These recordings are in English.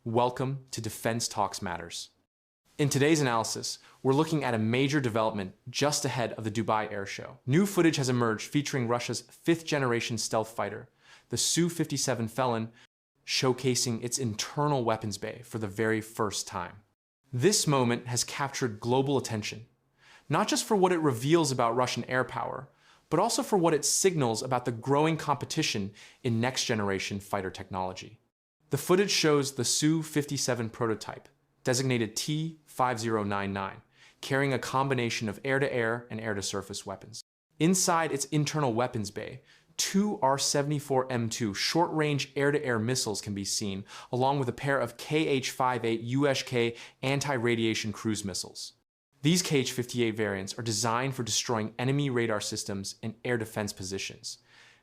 Welcome to Defense Talks Matters. In today's analysis, we're looking at a major development just ahead of the Dubai Airshow. New footage has emerged featuring Russia's fifth-generation stealth fighter, the Su-57 showcasing its internal weapons bay for the very first time. This moment has captured global attention, not just for what it reveals about Russian air power, but also for what it signals about the growing competition in next-generation fighter technology. The footage shows the Su-57 prototype, designated T-5099, carrying a combination of air-to-air and air-to-surface weapons. Inside its internal weapons bay, two R-74M2 short-range air-to-air missiles can be seen, along with a pair of Kh-58 USK anti-radiation cruise missiles. These Kh-58 variants are designed for destroying enemy radar systems and air defense positions.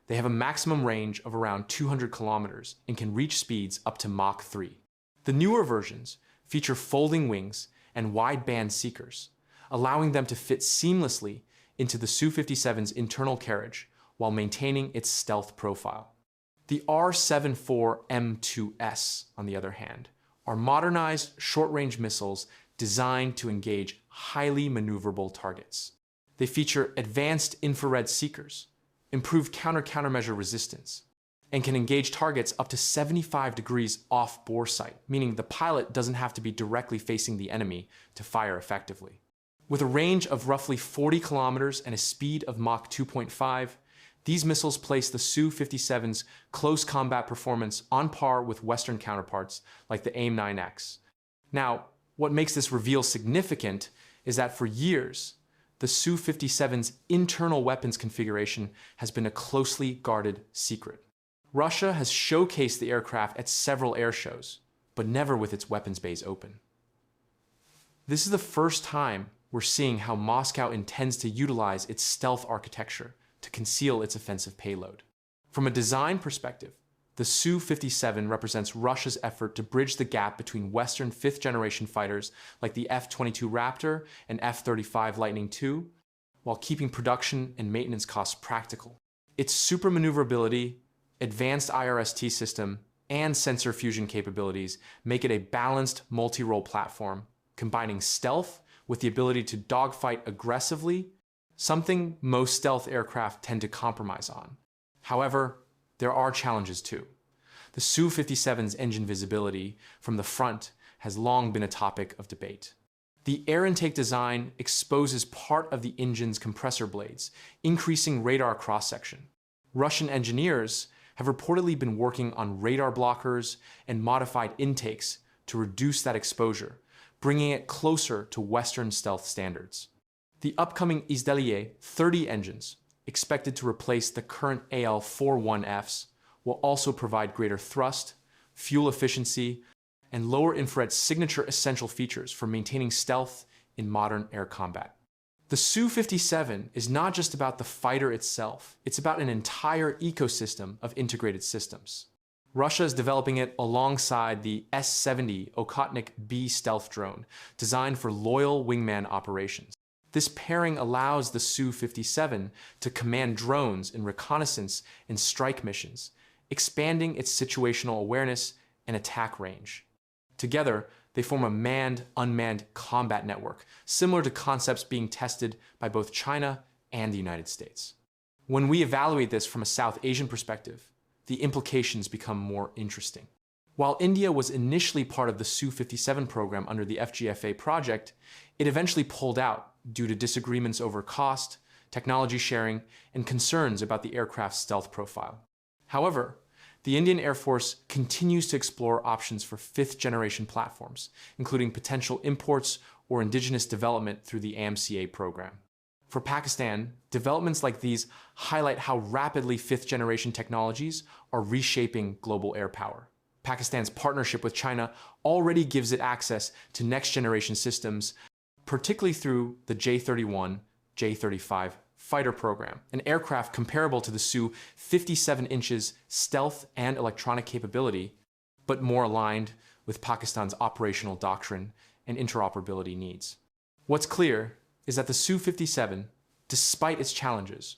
They have a maximum range of around 200 kilometers and can reach speeds up to Mach 3. The newer versions feature folding wings and wideband seekers, allowing them to fit seamlessly into the Su-57's internal carriage while maintaining its stealth profile. The R-74M2S, on the other hand, are modernized short-range missiles designed to engage highly maneuverable targets. They feature advanced infrared seekers, improved countermeasure resistance, and can engage targets up to 75 degrees off bore sight, meaning the pilot doesn't have to be directly facing the enemy to fire effectively. With a range of roughly 40 kilometers and a speed of Mach 2.5, these missiles place the Su-57's close combat performance on par with Western counterparts like the AIM-9X. Now, what makes this reveal significant is that for years, the Su-57's internal weapons configuration has been a closely guarded secret. Russia has showcased the aircraft at several air shows, but never with its weapons bays open. This is the first time we're seeing how Moscow intends to utilize its stealth architecture to conceal its offensive payload. From a design perspective, the Su-57 represents Russia's effort to bridge the gap between Western fifth-generation fighters like the F-22 Raptor and F-35 Lightning II, while keeping production and maintenance costs practical. Its super maneuverability, advanced IRST system, and sensor fusion capabilities make it a balanced multi-role platform, combining stealth with the ability to dogfight aggressively, something most stealth aircraft tend to compromise on. However, there are challenges too. The Su-57's engine visibility from the front has long been a topic of debate. The air intake design exposes part of the engine's compressor blades, increasing radar cross-section. Russian engineers have reportedly been working on radar blockers and modified intakes to reduce that exposure, bringing it closer to Western stealth standards. The upcoming Izdeliye 30 engines, expected to replace the current AL-41Fs, will also provide greater thrust, fuel efficiency, and lower infrared signature essential features for maintaining stealth in modern air combat. The Su-57 is not just about the fighter itself, it's about an entire ecosystem of integrated systems. Russia is developing it alongside the S-70 Okhotnik B stealth drone, designed for loyal wingman operations. This pairing allows the Su-57 to command drones in reconnaissance and strike missions, expanding its situational awareness and attack range. Together, they form a manned-unmanned combat network, similar to concepts being tested by both China and the United States. When we evaluate this from a South Asian perspective, the implications become more interesting. While India was initially part of the Su-57 program under the FGFA project, it eventually pulled out due to disagreements over cost, technology sharing, and concerns about the aircraft's stealth profile. However, the Indian Air Force continues to explore options for fifth-generation platforms, including potential imports or indigenous development through the AMCA program. For Pakistan, developments like these highlight how rapidly fifth-generation technologies are reshaping global air power. Pakistan's partnership with China already gives it access to next-generation systems, particularly through the J-31, J-35 fighter program, an aircraft comparable to the Su-57's stealth and electronic capability, but more aligned with Pakistan's operational doctrine and interoperability needs. What's clear is that the Su-57, despite its challenges,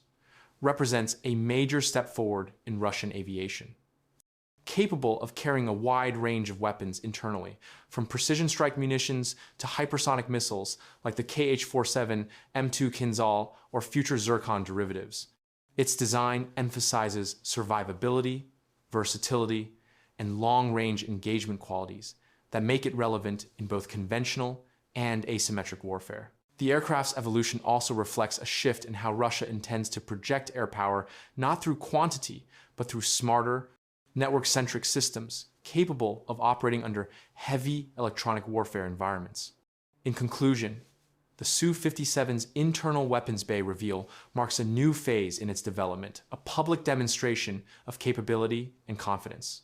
represents a major step forward in Russian aviation. capable of carrying a wide range of weapons internally, from precision strike munitions to hypersonic missiles like the KH-47 M2 Kinzhal or future Zircon derivatives. Its design emphasizes survivability, versatility, and long-range engagement qualities that make it relevant in both conventional and asymmetric warfare. The aircraft's evolution also reflects a shift in how Russia intends to project air power not through quantity, but through smarter, network-centric systems capable of operating under heavy electronic warfare environments. In conclusion, the Su-57's internal weapons bay reveal marks a new phase in its development, a public demonstration of capability and confidence.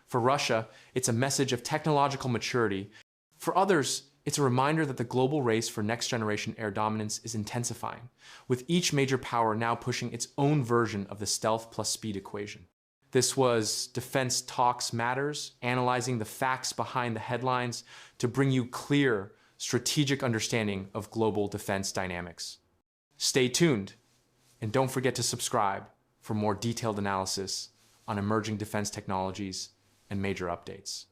For Russia, it's a message of technological maturity. For others, it's a reminder that the global race for next-generation air dominance is intensifying, with each major power now pushing its own version of the stealth plus speed equation. This was Defense Talks Matters, analyzing the facts behind the headlines to bring you clear, strategic understanding of global defense dynamics. Stay tuned, and don't forget to subscribe for more detailed analysis on emerging defense technologies and major updates.